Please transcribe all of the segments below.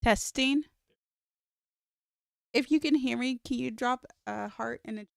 Testing. If you can hear me, can you drop a heart and a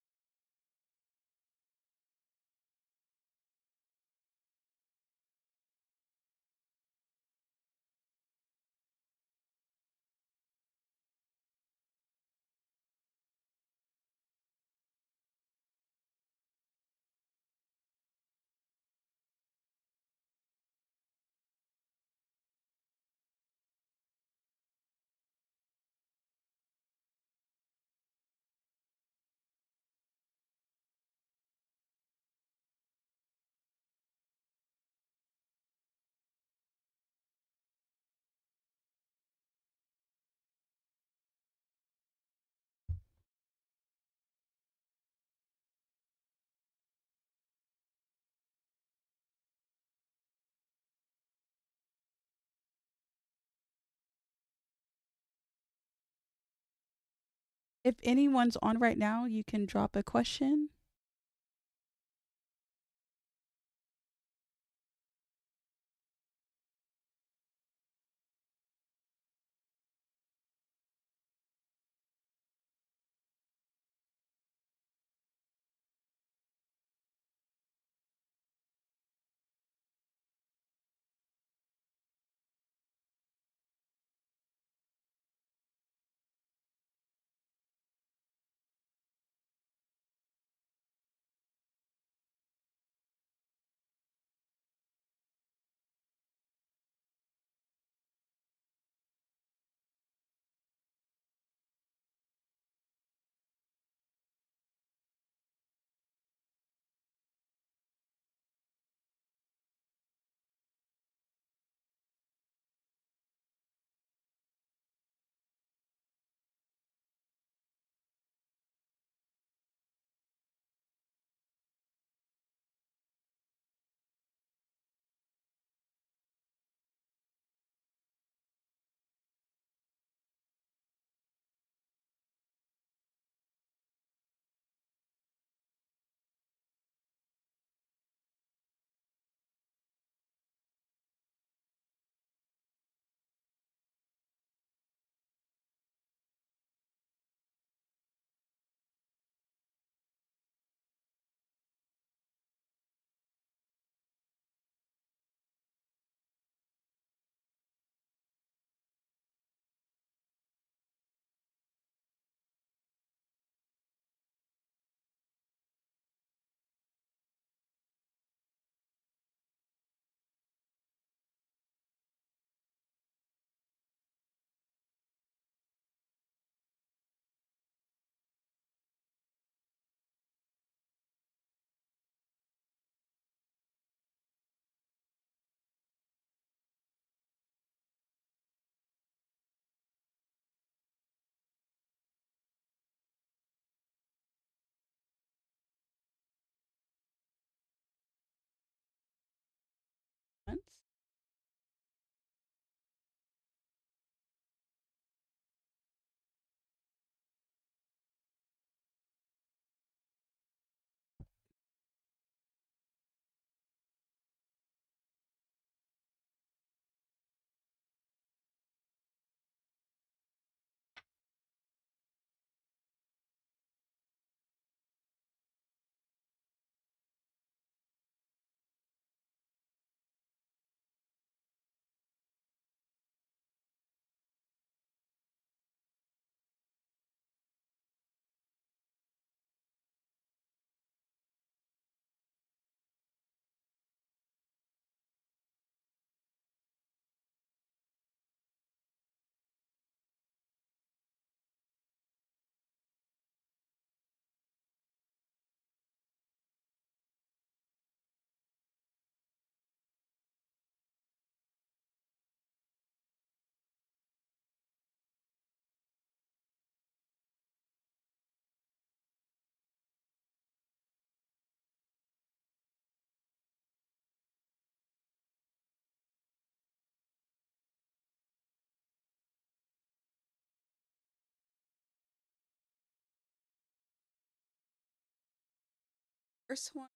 if anyone's on right now, you can drop a question. First one.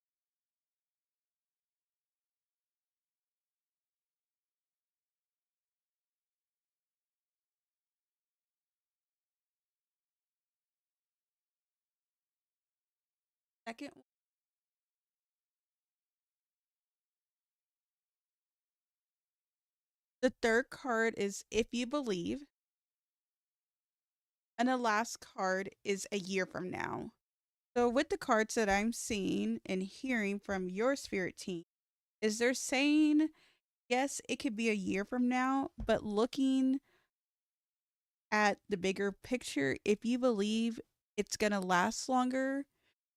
Second, the third card is if you believe, and the last card is a year from now. So with the cards that I'm seeing and hearing from your spirit team, is they're saying yes, it could be a year from now, but looking at the bigger picture, if you believe it's going to last longer,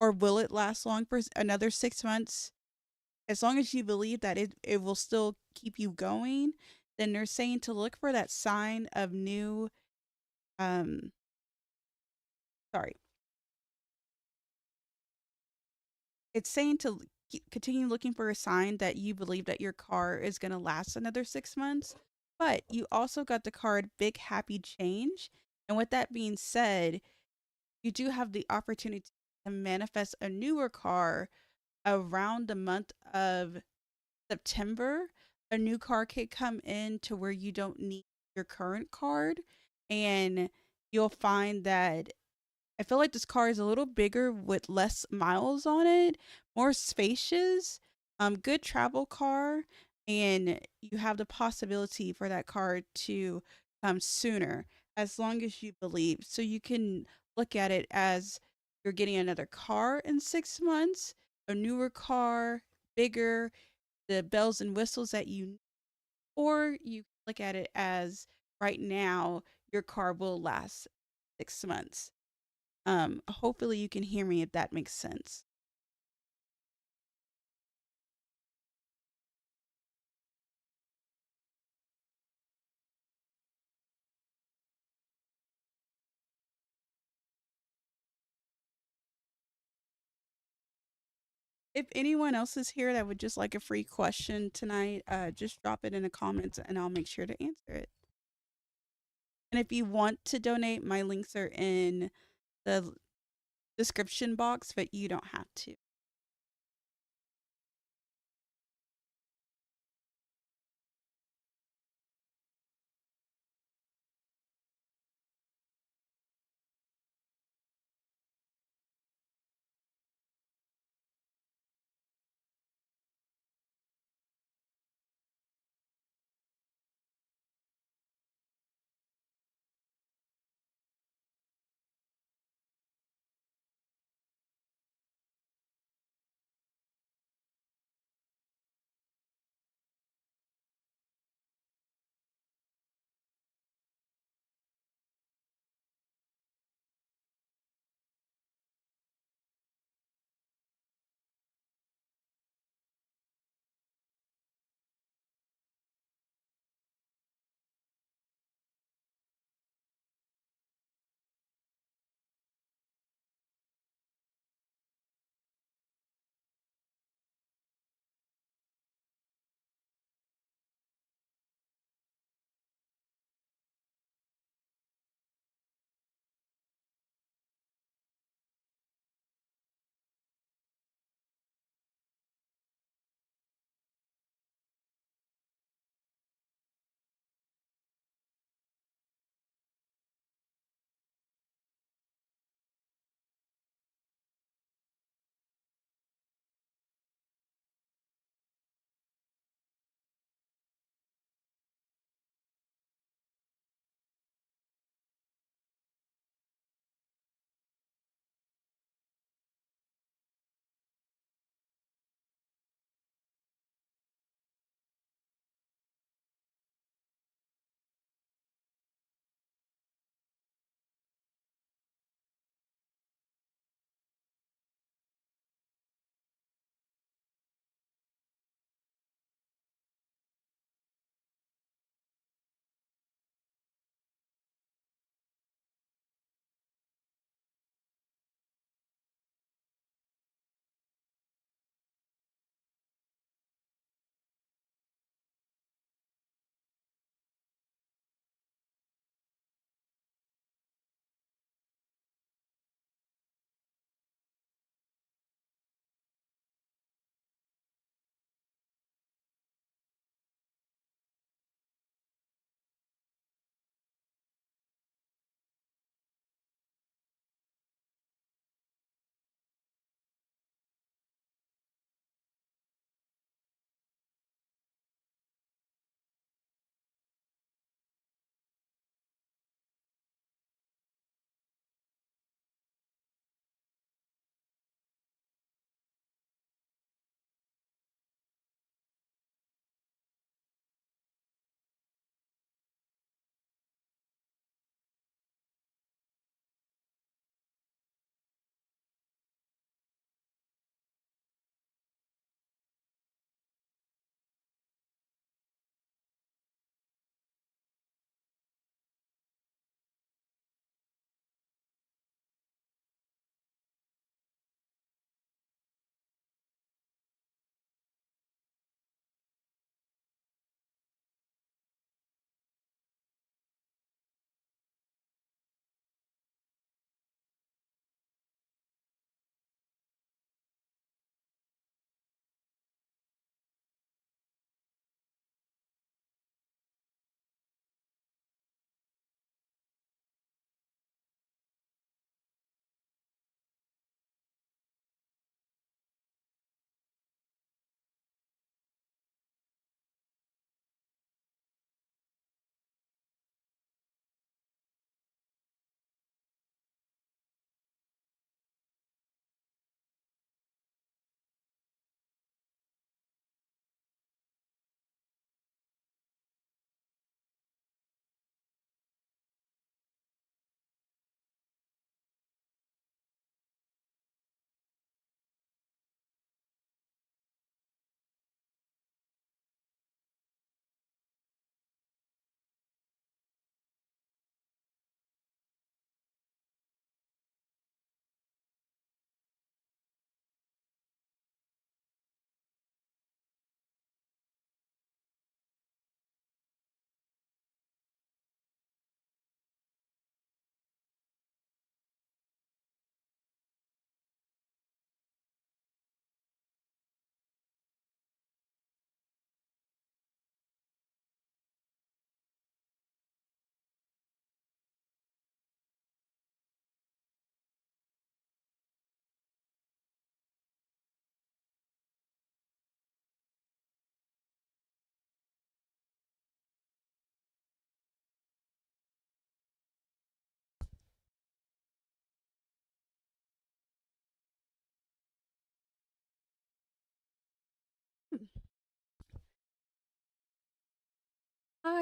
or will it last long for another 6 months, as long as you believe that it will still keep you going, then they're saying to look for that sign of new, um, sorry, it's saying to continue looking for a sign that you believe that your car is going to last another 6 months. But you also got the card Big Happy Change. And with that being said, you do have the opportunity to manifest a newer car around the month of September. A new car could come in to where you don't need your current card, and you'll find that I feel like this car is a little bigger with less miles on it, more spacious, good travel car, and you have the possibility for that car to come sooner as long as you believe. So you can look at it as you're getting another car in 6 months, a newer car, bigger, the bells and whistles that you need, or you look at it as right now your car will last 6 months. Hopefully you can hear me if that makes sense. If anyone else is here that would just like a free question tonight, just drop it in the comments and I'll make sure to answer it. And if you want to donate, my links are in the description box, but you don't have to.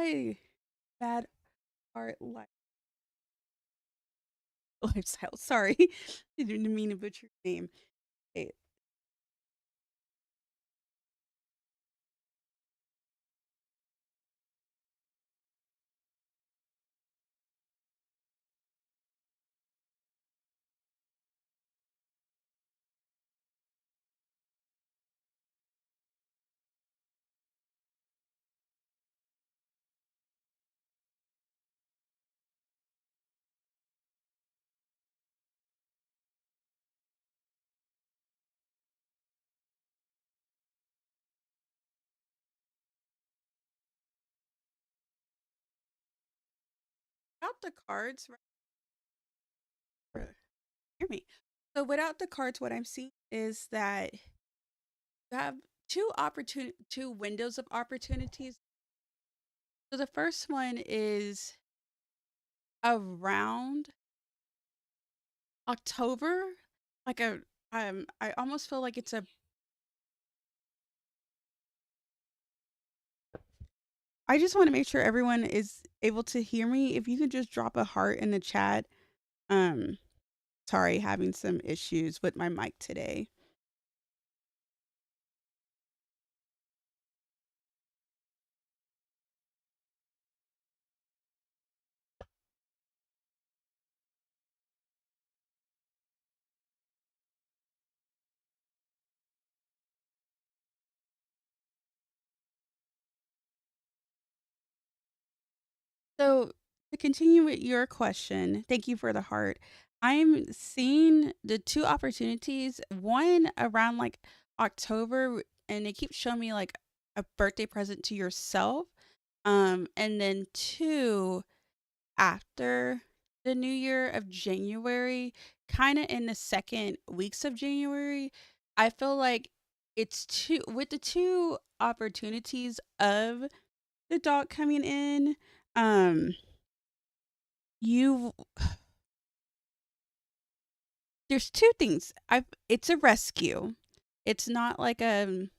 my bad art lifestyle. Sorry. I didn't mean to butcher your name. Okay. Without the cards, hear me. So without the cards, what I'm seeing is that you have two windows of opportunities. So the first one is around October, like a I almost feel like it's a I just want to make sure everyone is able to hear me. If you could just drop a heart in the chat. Um Sorry, having some issues with my mic today. So, to continue with your question, thank you for the heart. I'm seeing the two opportunities, one around like October, and it keeps showing me like a birthday present to yourself. And then two after the new year of January, kind of in the second weeks of January. I feel like it's two with the two opportunities of the dog coming in. Um, you There's two things. I It's a rescue. It's not like a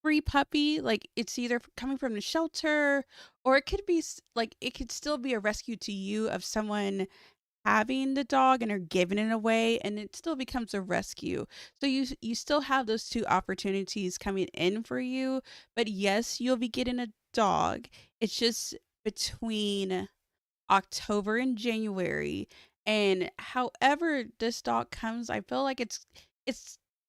free puppy. Like it's either coming from the shelter, or it could be like it could still be a rescue to you of someone having the dog and are giving it away, and it still becomes a rescue. So you still have those two opportunities coming in for you. But yes, you'll be getting a dog. It's just between October and January. And however this dog comes, I feel like it's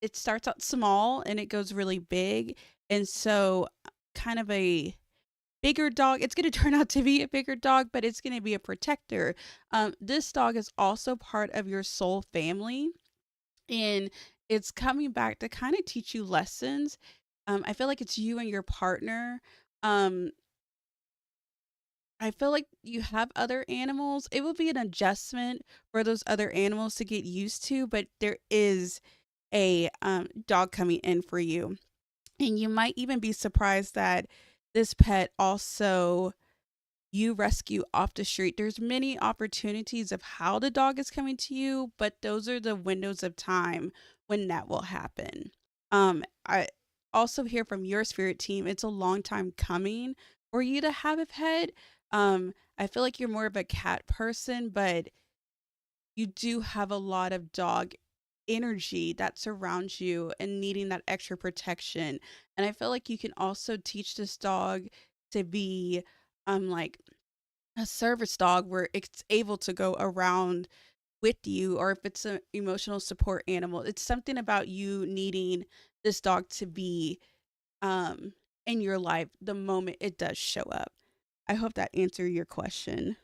it starts out small and it goes really big. And so kind of a bigger dog, it's going to turn out to be a bigger dog, but it's going to be a protector. This dog is also part of your soul family, and it's coming back to kind of teach you lessons. I feel like it's you and your partner. Um, I feel like you have other animals. It will be an adjustment for those other animals to get used to, but there is a dog coming in for you. And you might even be surprised that this pet also you rescue off the street. There's many opportunities of how the dog is coming to you, but those are the windows of time when that will happen. I also hear from your spirit team, it's a long time coming for you to have a pet. I feel like you're more of a cat person, but you do have a lot of dog energy that surrounds you and needing that extra protection. And I feel like you can also teach this dog to be like a service dog where it's able to go around with you, or if it's an emotional support animal, it's something about you needing this dog to be um in your life the moment it does show up. I hope that answered your question.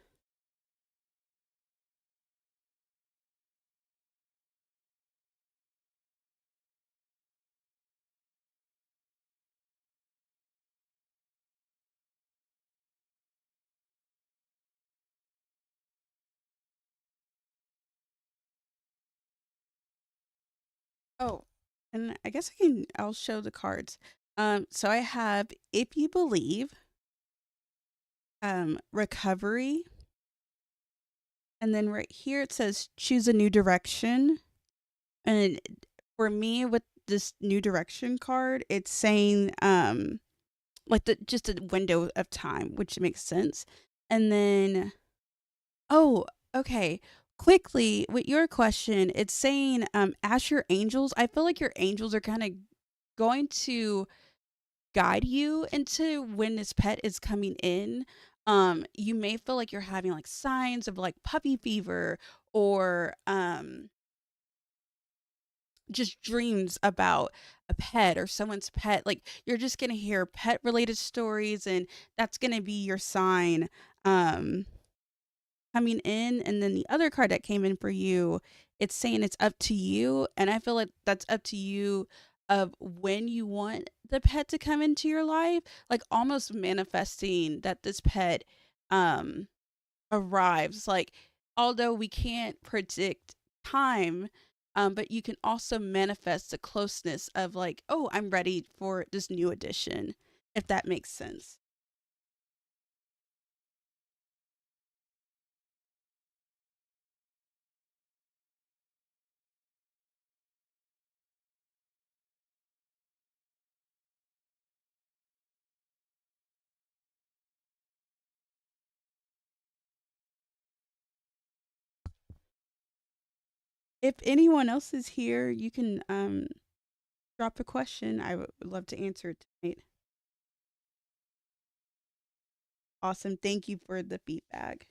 Oh, and I guess I'll show the cards. So I have if you believe, recovery, and then right here it says choose a new direction. And for me with this new direction card, it's saying like the just a window of time, which makes sense. And then, oh, okay. Quickly, with your question, it's saying, ask your angels. I feel like your angels are kind of going to guide you into when this pet is coming in. You may feel like you're having like signs of like puppy fever or just dreams about a pet or someone's pet. Like you're just gonna hear pet related stories, and that's gonna be your sign um coming in. And then the other card that came in for you, it's saying it's up to you. And I feel like that's up to you of when you want the pet to come into your life, like almost manifesting that this pet um arrives. Like, although we can't predict time, but you can also manifest the closeness of like, oh, I'm ready for this new addition, if that makes sense. If anyone else is here, you can drop a question. I would love to answer it tonight. Awesome. Thank you for the feedback.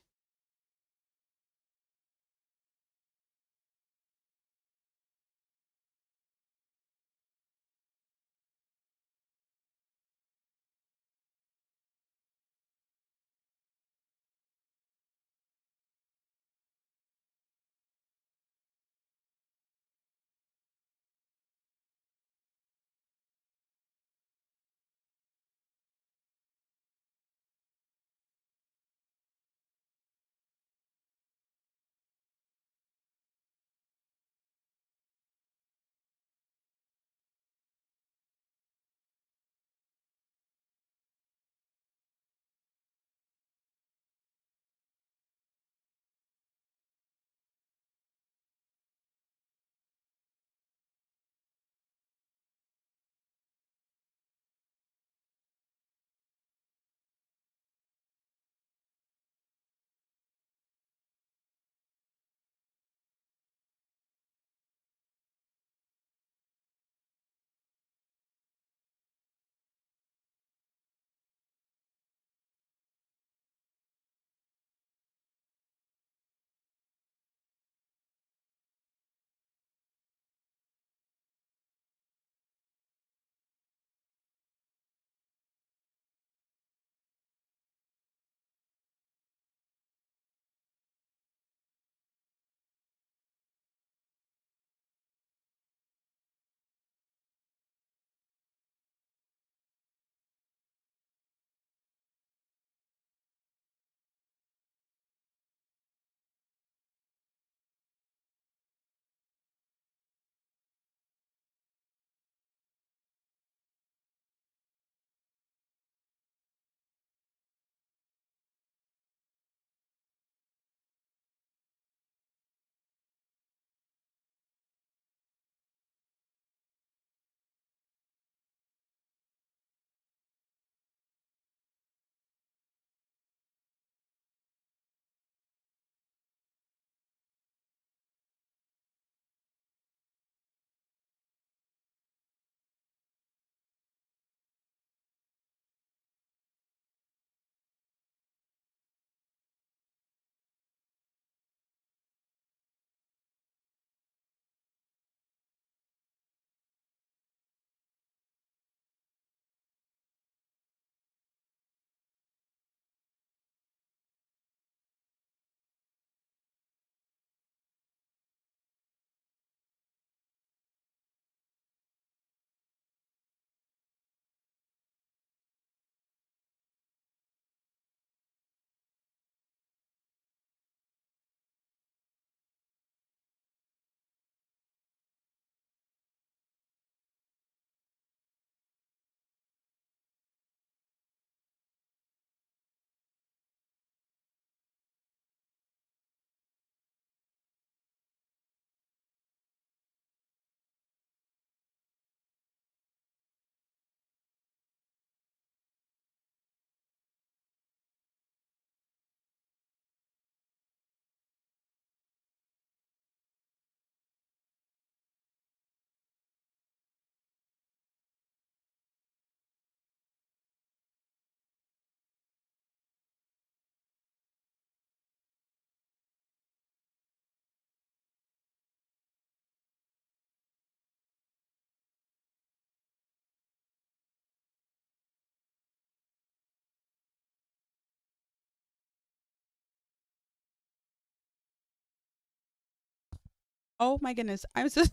Oh my goodness. I'm so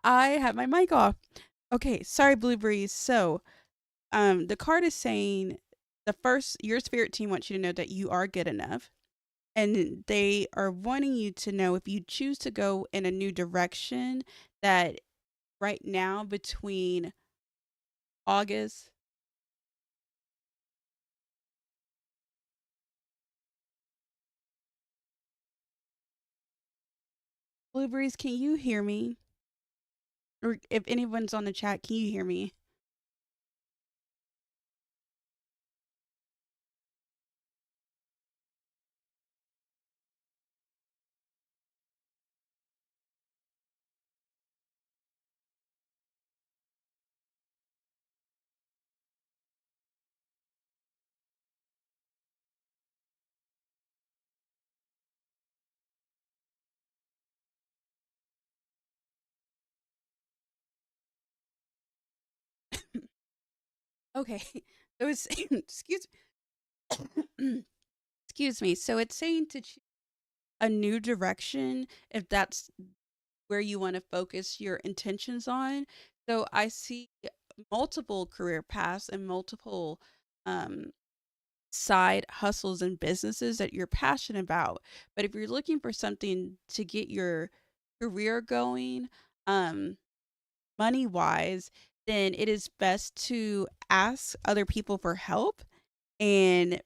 I had my mic off. Okay, sorry, Blueberries. So, the card is saying your spirit team wants you to know that you are good enough. And they are wanting you to know if you choose to go in a new direction, that right now between August. Blueberries, can you hear me? Or if anyone's on the chat, can you hear me? Okay. It was excuse me. So it's saying to choose a new direction if that's where you want to focus your intentions on. So I see multiple career paths and multiple um side hustles and businesses that you're passionate about. But if you're looking for something to get your career going, um, money wise, then it is best to ask other people for help and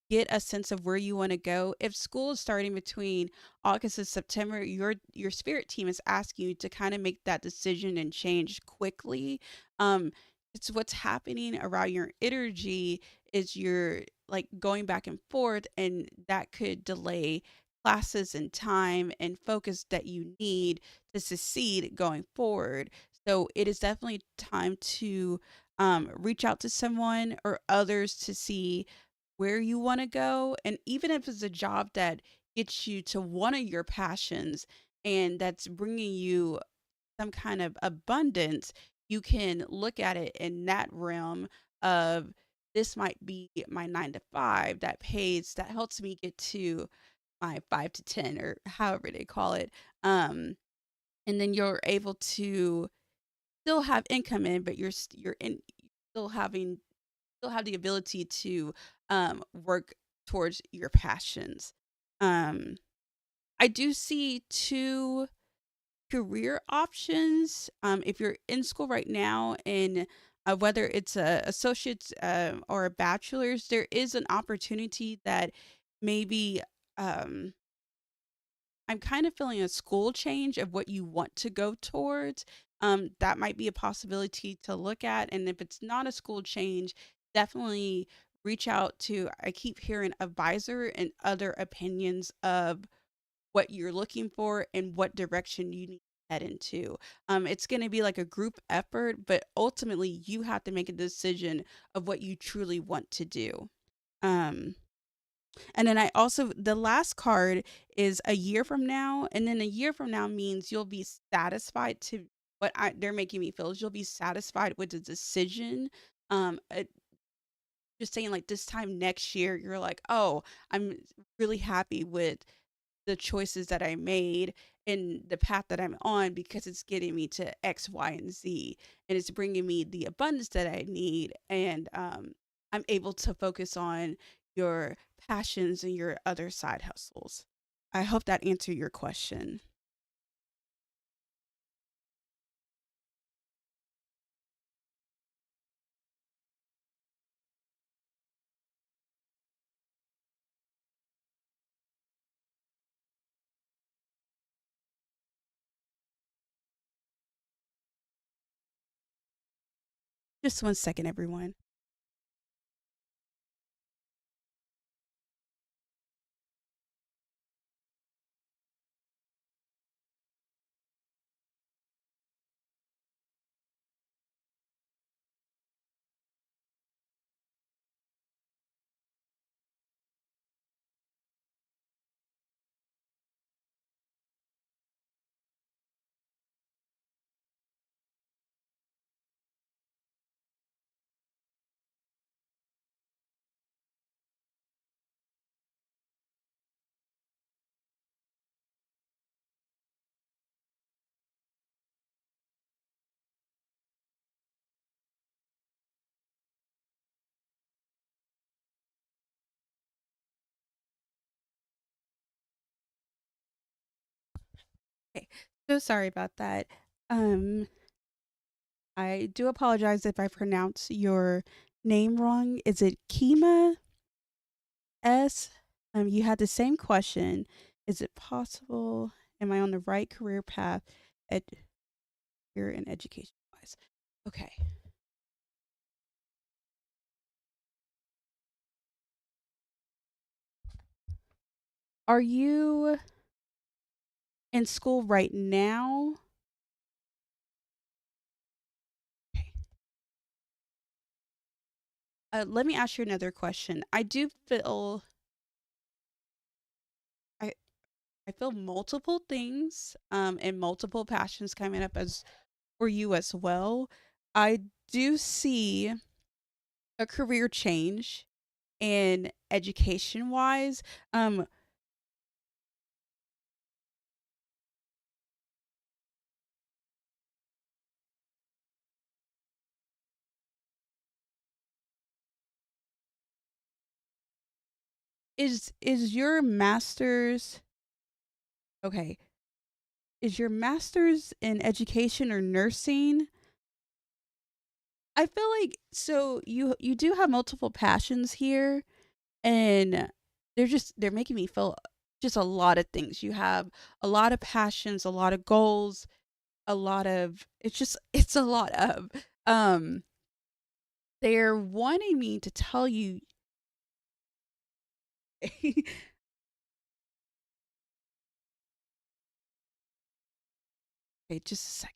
get a sense of where you want to go. If school is starting between August and September, your spirit team is asking you to kind of make that decision and change quickly. Um, it's what's happening around your energy is you're like going back and forth, and that could delay classes and time and focus that you need to succeed going forward. So it is definitely time to reach out to someone or others to see where you want to go. And even if it's a job that gets you to one of your passions and that's bringing you some kind of abundance, you can look at it in that realm of this might be my 9 to 5 that pays, that helps me get to my 5 to 10 or however they call it. And then you're able to still have income in, but you're in still having still have the ability to work towards your passions. Um, I do see two career options. If you're in school right now, and whether it's a associate's or a bachelor's, there is an opportunity that maybe um, I'm kind of feeling a school change of what you want to go towards. That might be a possibility to look at. And if it's not a school change, definitely reach out to, I keep hearing advisor and other opinions of what you're looking for and what direction you need to head into. It's going to be like a group effort, but ultimately you have to make a decision of what you truly want to do. Um, and then I also, the last card is a year from now. And then a year from now means you'll be satisfied to they're making me feel is you'll be satisfied with the decision. Just saying like this time next year, you're like, oh, I'm really happy with the choices that I made and the path that I'm on because it's getting me to X, Y, and Z. And it's bringing me the abundance that I need. And I'm able to focus on your passions and your other side hustles. I hope that answered your question. Just 1 second, everyone. Okay. So sorry about that. Um, I do apologize if I pronounce your name wrong. Is it Kima S? You had the same question. Is it possible? Am I on the right career path at here in education wise? Okay. Are you in school right now? Okay. Let me ask you another question. I I feel multiple things and multiple passions coming up as for you as well. I do see a career change in education wise. Um, is your master's okay? Is your master's in education or nursing? I feel like so you do have multiple passions here, and they're making me feel just a lot of things. You have a lot of passions, a lot of goals, a lot of it's a lot of um they're wanting me to tell you. Okay, just a second.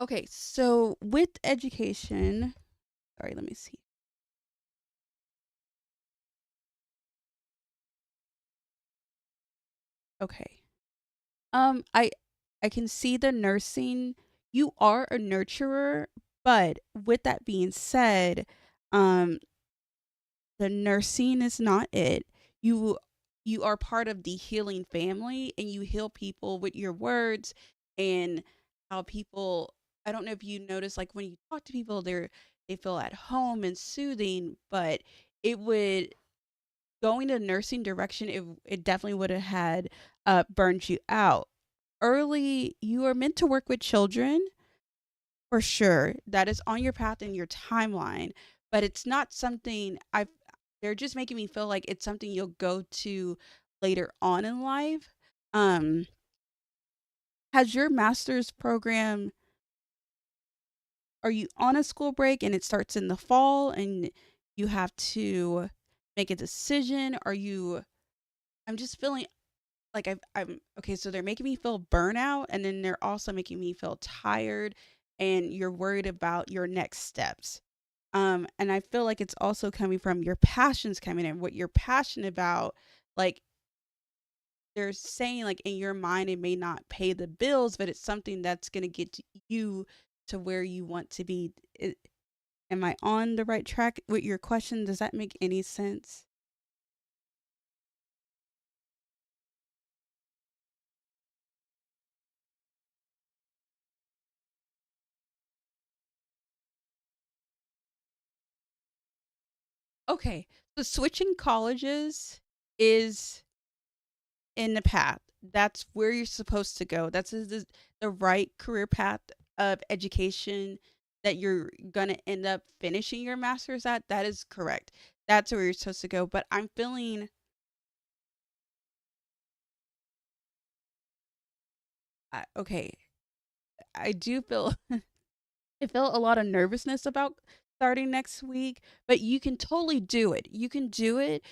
Okay, so with education, sorry, let me see. Okay. I can see the nursing. You are a nurturer, but with that being said, um the nursing is not it. You you are part of the healing family and you heal people with your words and how people I don't know if you notice like when you talk to people they feel at home and soothing, but it would going to nursing direction it definitely would have had burned you out. Early you are meant to work with children for sure. That is on your path in your timeline, but it's not something I've they're just making me feel like it's something you'll go to later on in life. Um, has your master's program are you on a school break and it starts in the fall and you have to make a decision? Are you I'm just feeling like I'm okay, so they're making me feel burnout and then they're also making me feel tired and you're worried about your next steps. And I feel like it's also coming from your passions coming in, what you're passionate about. Like they're saying, like in your mind, it may not pay the bills, but it's something that's going to get you to where you want to be. Am I on the right track with your question? Does that make any sense? Okay, so switching colleges is in the path. That's where you're supposed to go. That's the right career path of education that you're going to end up finishing your master's at. That is correct. That's where you're supposed to go. But I'm feeling, okay, I do feel, I feel a lot of nervousness about starting next week, but you can totally do it. You can do it.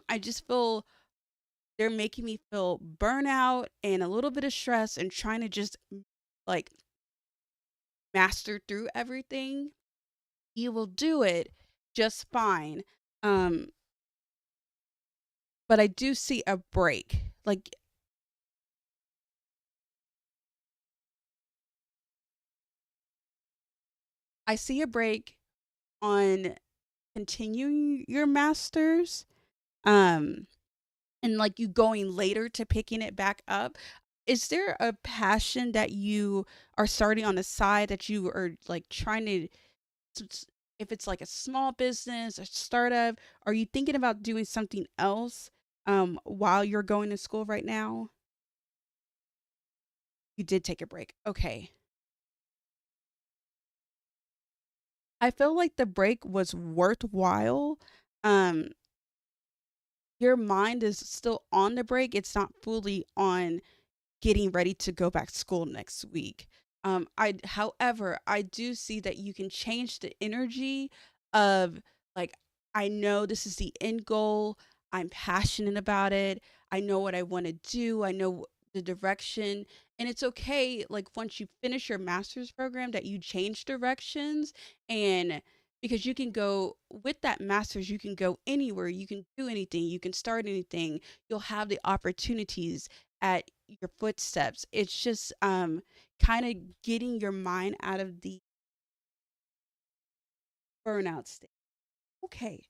I just feel they're making me feel burnout and a little bit of stress and trying to just like master through everything. You will do it just fine. Um, but I do see a break. Like I see a break on continuing your masters. Um, and like you going later to picking it back up. Is there a passion that you are starting on the side that you are like trying to if it's like a small business, a startup, are you thinking about doing something else while you're going to school right now? You did take a break. Okay. I feel like the break was worthwhile. Um, your mind is still on the break. It's not fully on getting ready to go back to school next week. However, I do see that you can change the energy of like, I know this is the end goal. I'm passionate about it. I know what I want to do. I know the direction. And it's okay, like, once you finish your master's program, that you change directions. And because you can go with that master's, you can go anywhere, you can do anything, you can start anything, you'll have the opportunities at your footsteps. It's just kind of getting your mind out of the burnout state. Okay.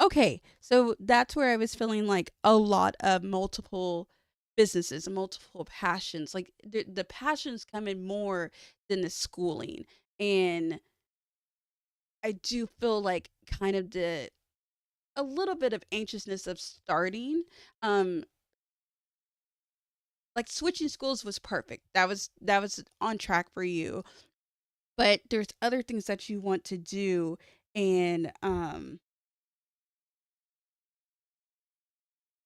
Okay. So that's where I was feeling like a lot of multiple businesses and multiple passions. Like the passions come in more than the schooling. And I do feel like kind of the a little bit of anxiousness of starting. Um like switching schools was perfect. That was on track for you, but there's other things that you want to do. And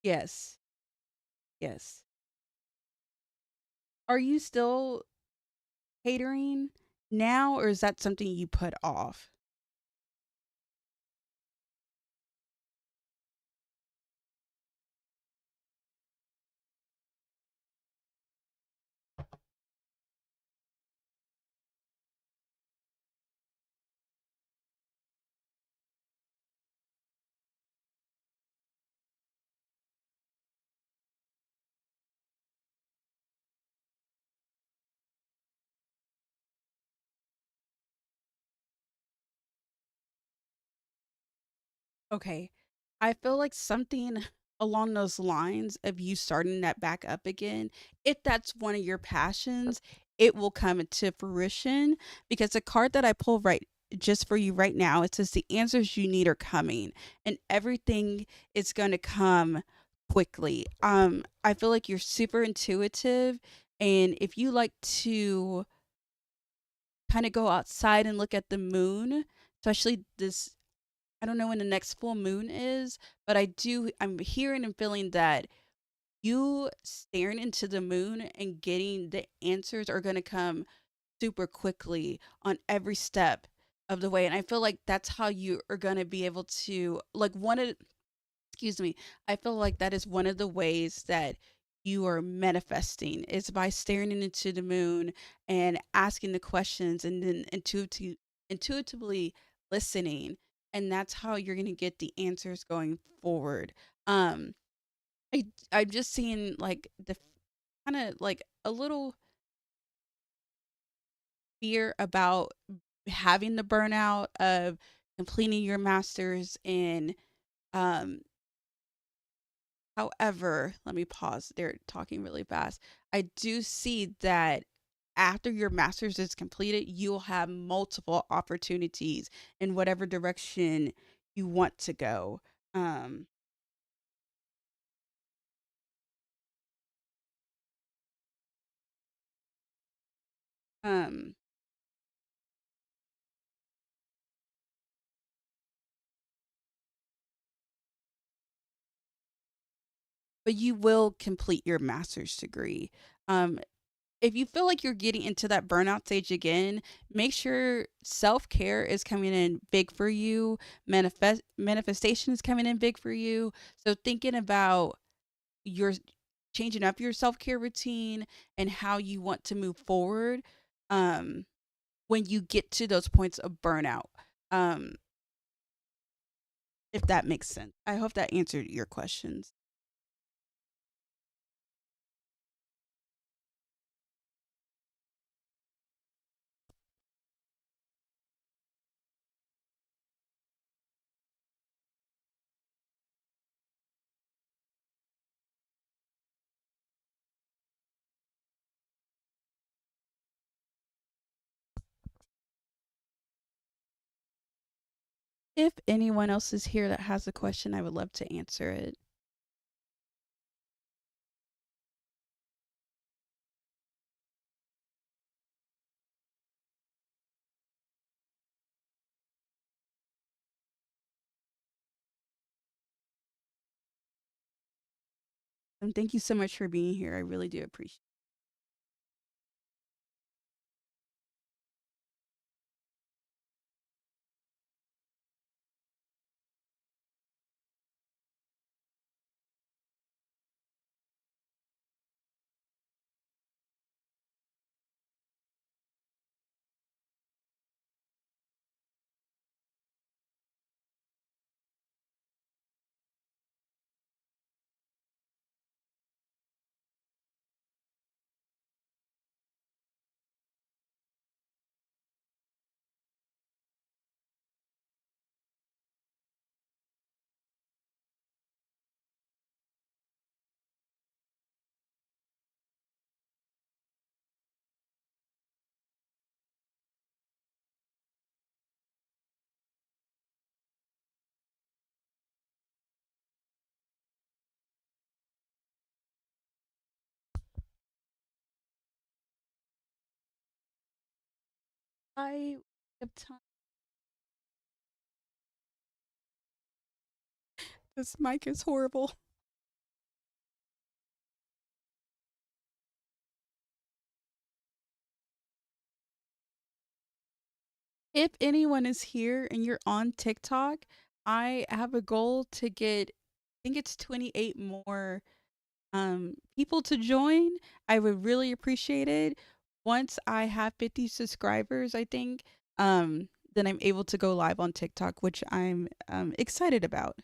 yes, yes. Are you still catering now, or is that something you put off? Okay. I feel like something along those lines of you starting that back up again, if that's one of your passions, it will come into fruition, because the card that I pull right just for you right now, it says the answers you need are coming, and everything is going to come quickly. I feel like you're super intuitive, and if you like to kind of go outside and look at the moon, especially this, I don't know when the next full moon is, but I'm hearing and feeling that you staring into the moon and getting the answers are going to come super quickly on every step of the way. And I feel like that's how you are going to be able to, like, excuse me, I feel like that is one of the ways that you are manifesting is by staring into the moon and asking the questions, and then intuitively listening. And that's how you're going to get the answers going forward. Um, I'm just seeing like the kind of like a little fear about having the burnout of completing your masters. And um however, let me pause. They're talking really fast. I do see that after your master's is completed, you'll have multiple opportunities in whatever direction you want to go. Um, um, but you will complete your master's degree. Um, if you feel like you're getting into that burnout stage again, make sure self care is coming in big for you. Manifestation is coming in big for you. So thinking about your changing up your self care routine and how you want to move forward, um, when you get to those points of burnout. Um, if that makes sense. I hope that answered your questions. If anyone else is here that has a question, I would love to answer it. And thank you so much for being here. I really do appreciate it. I have time. This mic is horrible. If anyone is here and you're on TikTok, I have a goal to get, I think it's 28 more people to join. I would really appreciate it. Once I have 50 subscribers, I think, then I'm able to go live on TikTok, which I'm excited about.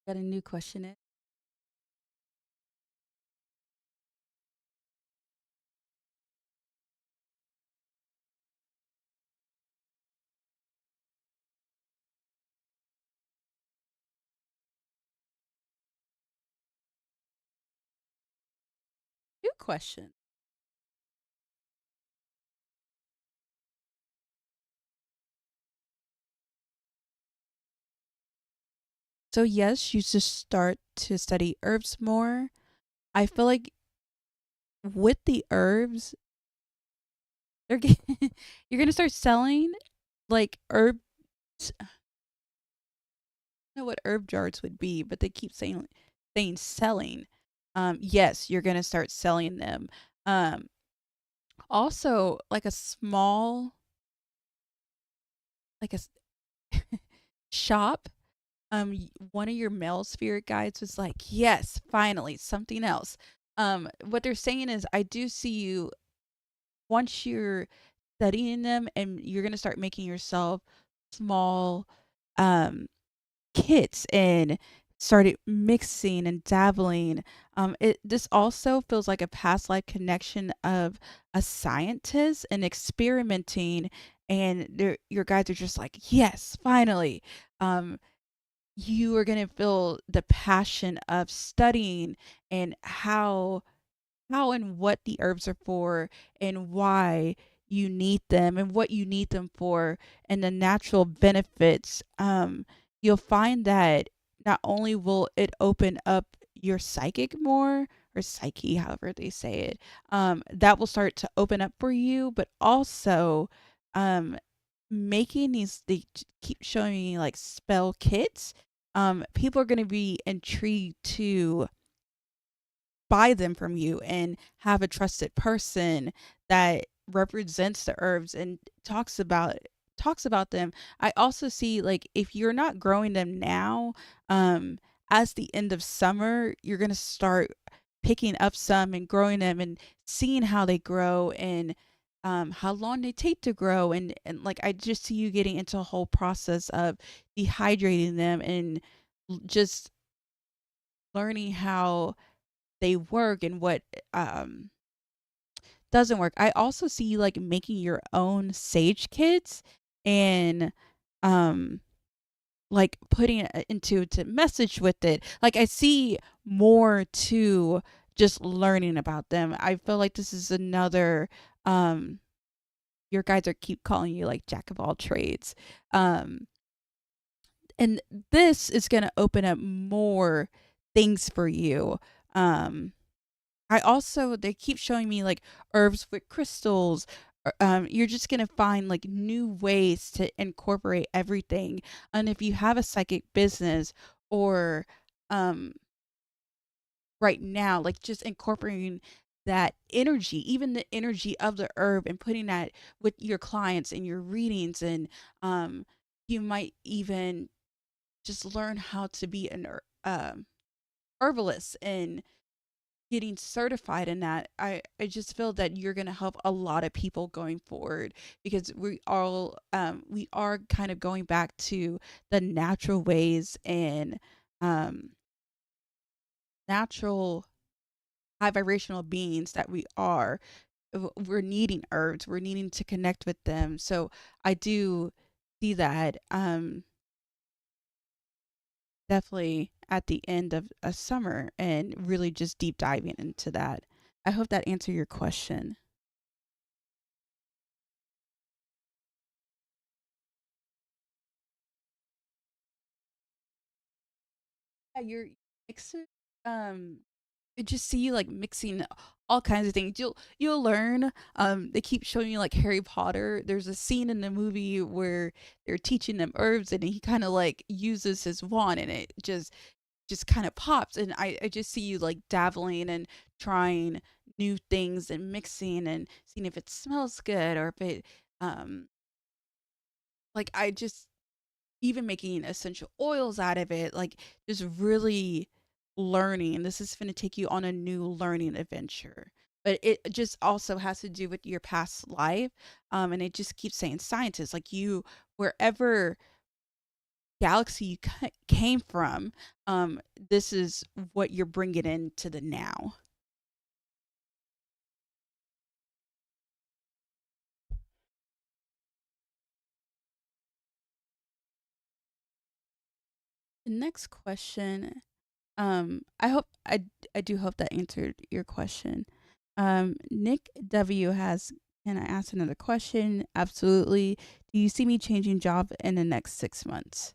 Got a new question in. New question. So yes, you should start to study herbs more. I feel like with the herbs, they're you're gonna start selling like herbs. I don't know what herb jars would be, but they keep saying selling. Yes, you're gonna start selling them. Um, Also, like a small, like a shop. One of your male spirit guides was like, "Yes, finally, something else." What they're saying is, I do see you once you're studying them, and you're gonna start making yourself small, um, kits and started mixing and dabbling. It This also feels like a past life connection of a scientist and experimenting, and your guides are just like, yes, finally. Um, you are gonna feel the passion of studying and how and what the herbs are for and why you need them and what you need them for and the natural benefits. You'll find that not only will it open up your psychic more or psyche, however they say it, that will start to open up for you, but also um, making they keep showing me like spell kits. People are going to be intrigued to buy them from you and have a trusted person that represents the herbs and talks about them. I also see like if you're not growing them now, as the end of summer, you're going to start picking up some and growing them and seeing how they grow and how long they take to grow and like I just see you getting into a whole process of dehydrating them and just learning how they work and what um doesn't work. I also see you like making your own sage kits and um like putting it into to message with it. Like I see more to just learning about them. I feel like this is another your guides are keep calling you like jack of all trades. Um and this is going to open up more things for you. Um I also they keep showing me like herbs with crystals. You're just gonna find like new ways to incorporate everything. And if you have a psychic business or um right now, like just incorporating that energy, even the energy of the herb and putting that with your clients and your readings and you might even just learn how to be an herbalist and getting certified in that. I just feel that you're going to help a lot of people going forward because we are kind of going back to the natural ways and um natural high vibrational beings that we are. We're needing herbs, we're needing to connect with them. So I do see that definitely at the end of a summer and really just deep diving into that. I hope that answered your question. Yeah, you're mixing I just see you like mixing all kinds of things. You'll learn. They keep showing you like Harry Potter. There's a scene in the movie where they're teaching them herbs and he kind of like uses his wand and it just kind of pops and I just see you like dabbling and trying new things and mixing and seeing if it smells good or if it like I just even making essential oils out of it, like just really learning. This is going to take you on a new learning adventure. But it just also has to do with your past life. And it just keeps saying scientists, like you, wherever galaxy you came from, this is what you're bringing into the now. The next question, I do hope that answered your question. Nick W has, can I ask another question? Absolutely. Do you see me changing job in the next 6 months?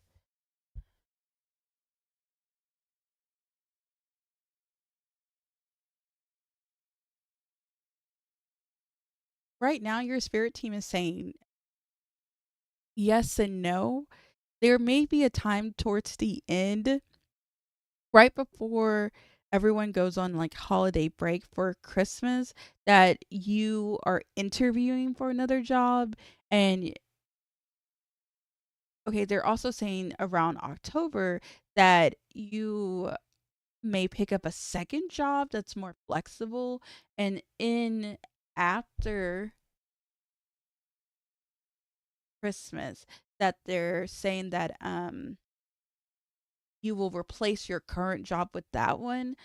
Right now, your spirit team is saying yes and no. There may be a time towards the end, right before everyone goes on like holiday break for Christmas, that you are interviewing for another job. And okay, they're also saying around October that you may pick up a second job that's more flexible. And in after Christmas, that they're saying that you will replace your current job with that one,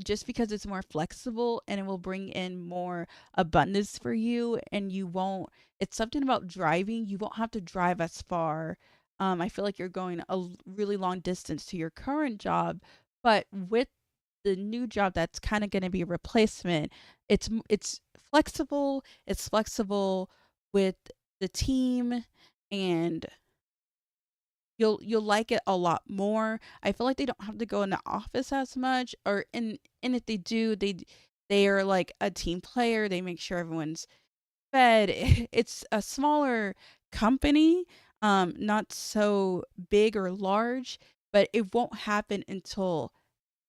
just because it's more flexible and it will bring in more abundance for you. And you won't, it's something about driving, you won't have to drive as far. I feel like you're going a really long distance to your current job, but with the new job that's kind of going to be a replacement, it's flexible, it's flexible with the team, and you'll like it a lot more. I feel like they don't have to go in the office as much, or and if they do, they are like a team player. They make sure everyone's fed. It's a smaller company, not so big or large, but it won't happen until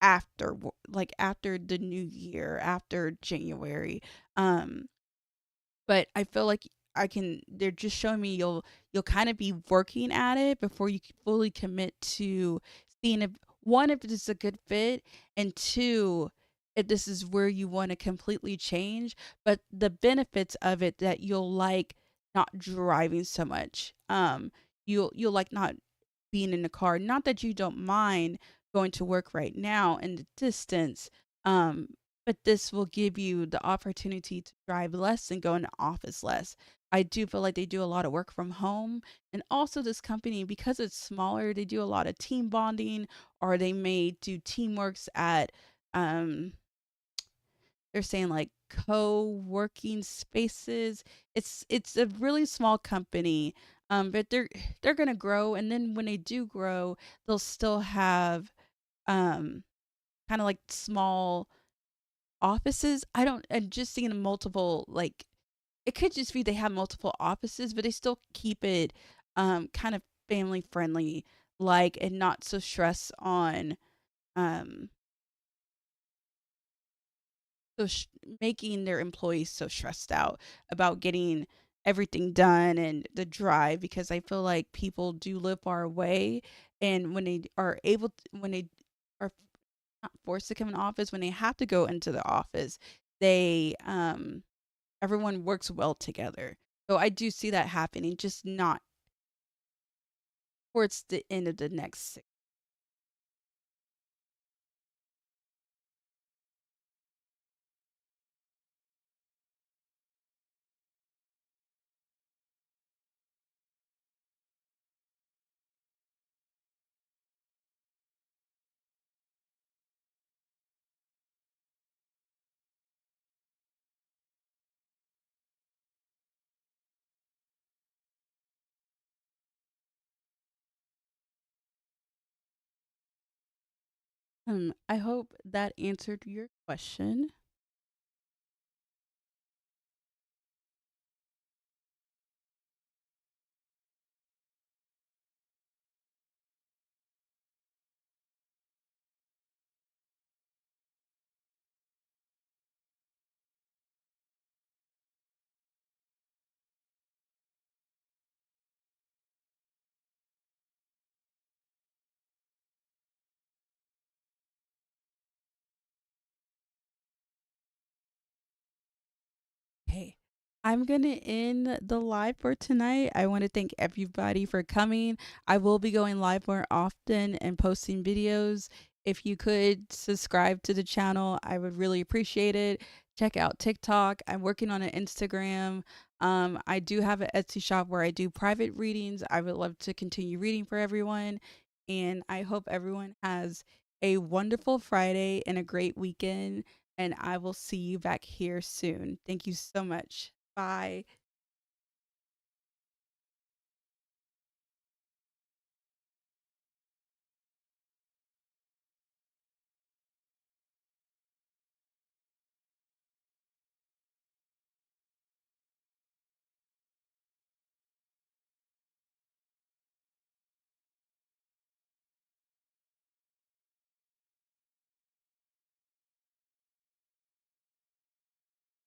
after like after the new year, after January. Um but I feel like I can, they're just showing me you'll kind of be working at it before you fully commit to seeing if one, if this is a good fit, and two, if this is where you want to completely change. But the benefits of it, that you'll like not driving so much. You'll like not being in the car. Not that you don't mind going to work right now in the distance, um, but this will give you the opportunity to drive less and go in the office less. I do feel like they do a lot of work from home. And also, this company, because it's smaller, they do a lot of team bonding, or they may do teamworks at, um, they're saying like co-working spaces. It's a really small company, but they're gonna grow, and then when they do grow, they'll still have um kind of like small offices. I don't, and just seeing multiple, like, it could just be they have multiple offices, but they still keep it kind of family friendly, like, and not so stress on um so making their employees so stressed out about getting everything done and the drive, because I feel like people do live far away, and when they are able to, when they are not forced to come in office, when they have to go into the office, they everyone works well together. So I do see that happening, just not towards the end of the next six. I hope that answered your question. I'm gonna end the live for tonight. I want to thank everybody for coming. I will be going live more often and posting videos. If you could subscribe to the channel, I would really appreciate it. Check out TikTok. I'm working on an Instagram. I do have an Etsy shop where I do private readings. I would love to continue reading for everyone. And I hope everyone has a wonderful Friday and a great weekend. And I will see you back here soon. Thank you so much. Bye.